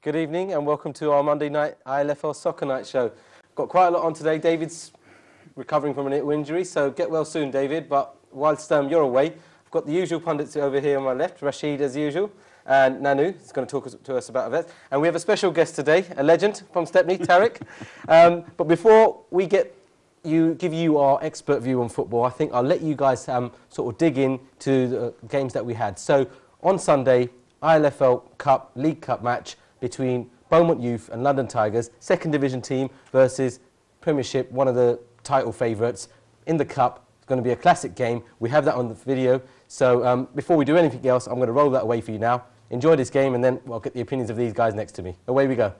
Good evening and welcome to our Monday night ILFL Soccer Night show. Got quite a lot on today. David's recovering from an injury, so get well soon, David. But whilst you're away, I've got the usual pundits over here on my left, Rashid as usual, and Nanu is going to talk to us about that. And we have a special guest today, a legend from Stepney, Tarek. But before we give you our expert view on football, I think I'll let you guys sort of dig into the games that we had. So on Sunday, ILFL Cup, League Cup match between Beaumont Youth and London Tigers, second division team versus Premiership, one of the title favourites in the Cup. It's going to be a classic game. We have that on the video. So before we do anything else, I'm going to roll that away for you now. Enjoy this game and then I'll get the opinions of these guys next to me. Away we go.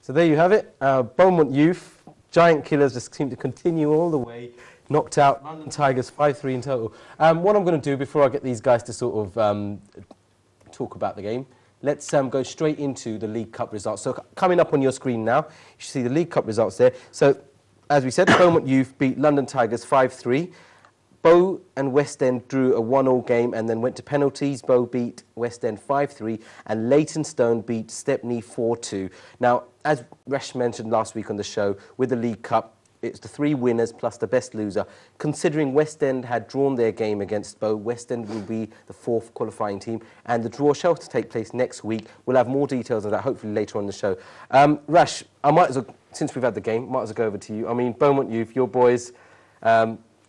So there you have it. Beaumont Youth, Giant Killers just seem to continue all the way. Knocked out London Tigers 5-3 in total. What I'm going to do before I get these guys to sort of talk about the game, let's go straight into the League Cup results. So coming up on your screen now, you should see the League Cup results there. So as we said, Beaumont Youth beat London Tigers 5-3. Bow and West End drew a 1-1 game and then went to penalties. Bow beat West End 5-3 and Leytonstone beat Stepney 4-2. Now, as Rash mentioned last week on the show, with the League Cup, it's the 3 winners plus the best loser. Considering West End had drawn their game against Bow, West End will be the 4th qualifying team, and the draw shall take place next week. We'll have more details of that hopefully later on in the show. Rash, I might as well, since we've had the game, might as well go over to you. I mean, Beaumont Youth, your boys,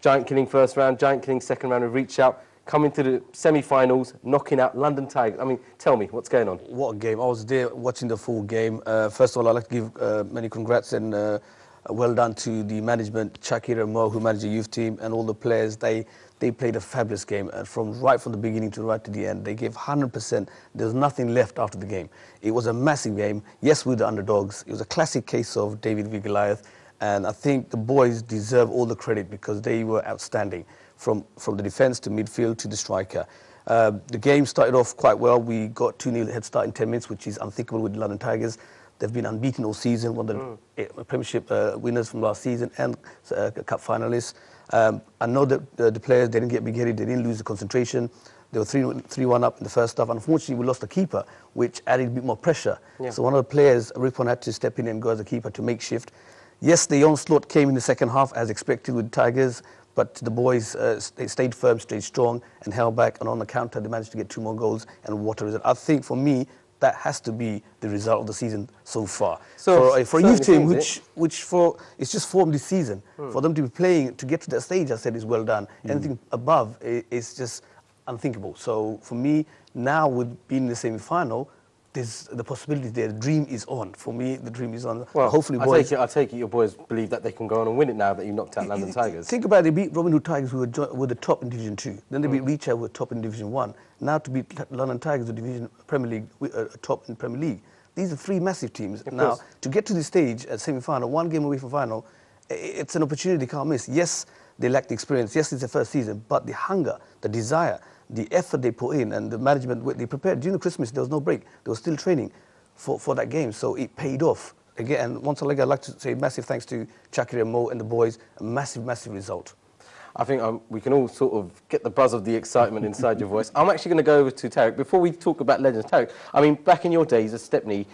Giant Killing first round, Giant Killing second round, have reached out, coming to the semi-finals, knocking out London Tigers. I mean, tell me, what's going on? What a game. I was there watching the full game. First of all, I'd like to give many congrats and well done to the management, Shakir and Mo, who managed the youth team, and all the players. They played a fabulous game, and right from the beginning to right to the end. They gave 100%. There was nothing left after the game. It was a massive game. Yes, we're the underdogs. It was a classic case of David v Goliath. And I think the boys deserve all the credit because they were outstanding from the defence to midfield to the striker. The game started off quite well. We got 2-0 head start in 10 minutes, which is unthinkable with the London Tigers. They've been unbeaten all season, one of the Premiership winners from last season and Cup finalists. I know that the players, they didn't get big-headed, they didn't lose the concentration. They were 3-1 up in the first half. Unfortunately, we lost the keeper, which added a bit more pressure. Yeah. So one of the players, Ripon, had to step in and go as a keeper to make shift. Yes, the onslaught came in the second half as expected with Tigers, but the boys they stayed firm, stayed strong and held back, and on the counter they managed to get 2 more goals and water result. I think for me, that has to be the result of the season so far. So for a youth team, which it's just formed this season, for them to be playing, to get to that stage, I said, is well done. Anything above is just unthinkable. So for me, now with being in the semi-final, there's the possibility there. The dream is on. For me, the dream is on. Well, hopefully, boys. I take it your boys believe that they can go on and win it now that you knocked out London Tigers. Think about it. They beat Robin Hood Tigers, who were the top in Division 2. Then they beat Reach, who were top in Division 1. Now to beat London Tigers, the Division Premier League, top in Premier League. These are 3 massive teams. Now, to get to this stage at semi-final, 1 game away from final, it's an opportunity they can't miss. Yes, they lack the experience. Yes, it's their first season, but the hunger, the desire, the effort they put in, and the management, they prepared. During Christmas, there was no break. They were still training for that game, so it paid off. Again, and once again, I'd like to say massive thanks to Shakir and Mo and the boys. A massive, massive result. I think we can all sort of get the buzz of the excitement inside your voice. I'm actually going to go over to Tarek. Before we talk about legends, Tarek, I mean, back in your days at Stepney,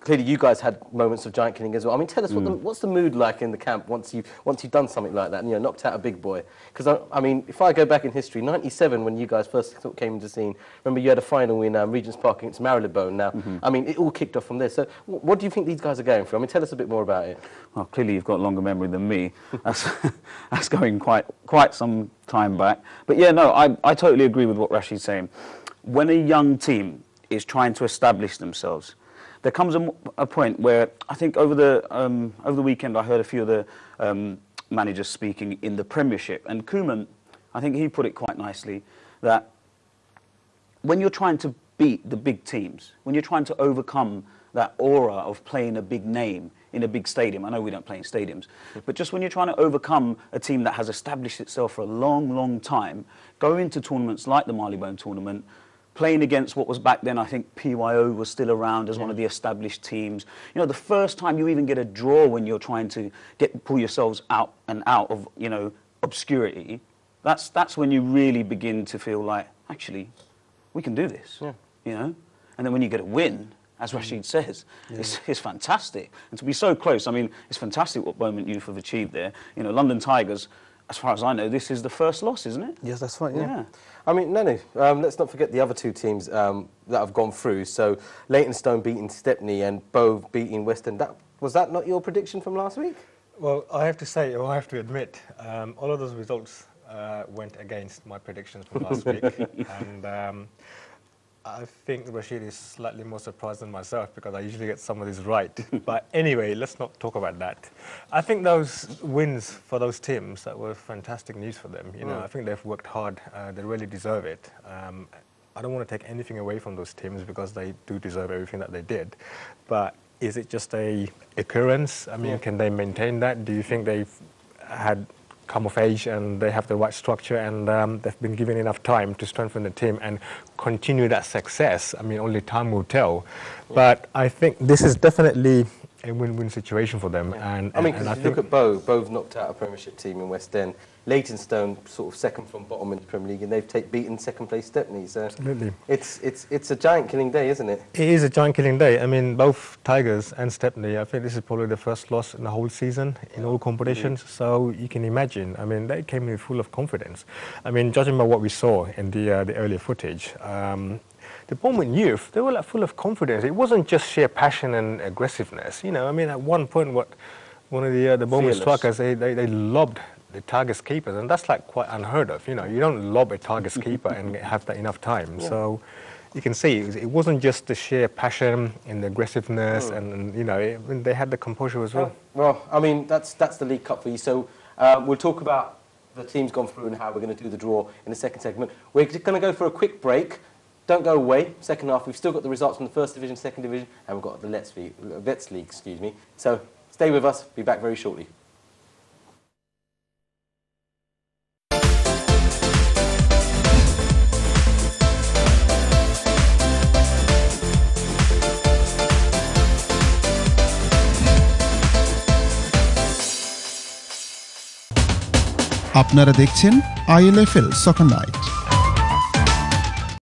clearly you guys had moments of giant killing as well. I mean, tell us what's the mood like in the camp once you've done something like that and, you know, knocked out a big boy? Because, I mean, if I go back in history, 97 when you guys first sort of came into the scene, remember you had a final in Regent's Park against Marylebone. Now, I mean, it all kicked off from there. So what do you think these guys are going for? I mean, tell us a bit more about it. Well, clearly you've got longer memory than me. That's going quite some time back. But yeah, no, I totally agree with what Rashid's saying. When a young team is trying to establish themselves, there comes a point where I think over the weekend I heard a few of the managers speaking in the Premiership, and Koeman, I think he put it quite nicely, that when you're trying to beat the big teams, when you're trying to overcome that aura of playing a big name in a big stadium, I know we don't play in stadiums, but just when you're trying to overcome a team that has established itself for a long, long time, go into tournaments like the Marylebone tournament, playing against what was back then, I think PYO was still around as one of the established teams. You know, the first time you even get a draw when you're trying to pull yourselves out of, you know, obscurity, that's when you really begin to feel like, actually, we can do this, you know? And then when you get a win, as Rashid says, it's fantastic. And to be so close, I mean, it's fantastic what Beaumont Youth have achieved there. You know, London Tigers, as far as I know, this is the first loss, isn't it? Yes, that's right, yeah. I mean, let's not forget the other 2 teams that have gone through. So, Leytonstone beating Stepney and Bow beating West End. Was that not your prediction from last week? Well, I have to say, or I have to admit, all of those results went against my predictions from last week. And I think Rashid is slightly more surprised than myself because I usually get some of these right. But anyway, let's not talk about that. I think those wins for those teams, that were fantastic news for them. You know, I think they've worked hard. They really deserve it. I don't want to take anything away from those teams because they do deserve everything that they did. But is it just a occurrence? I mean, can they maintain that? Do you think they've had come of age and they have the right structure and they've been given enough time to strengthen the team and continue that success? I mean, only time will tell. But I think this is definitely a win-win situation for them. And I mean, and because you look at Bow knocked out a Premiership team in West End. Leytonstone sort of second from bottom in the Premier League, and they've beaten second place Stepney. So Absolutely. It's a giant killing day, isn't it? It is a giant killing day. I mean, both Tigers and Stepney, I think this is probably the first loss in the whole season in all competitions. So you can imagine, I mean, they came in full of confidence. I mean, judging by what we saw in the earlier footage, the Bournemouth youth, they were like full of confidence. It wasn't just sheer passion and aggressiveness. You know, I mean, at one point, one of the Bournemouth strikers, they lobbed the Tigers keepers, and that's like quite unheard of. You know, you don't lob a Tigers keeper and have that enough time. So you can see it wasn't just the sheer passion and the aggressiveness, and you know, they had the composure as well. Well, I mean, that's the League Cup for you. So we'll talk about the teams gone through and how we're going to do the draw in the second segment. We're going to go for a quick break. Don't go away. Second half, we've still got the results from the First Division, Second Division, and we've got the Vets League, excuse me. So stay with us. Be back very shortly. আপনারা দেখছেন ILFL সকার night.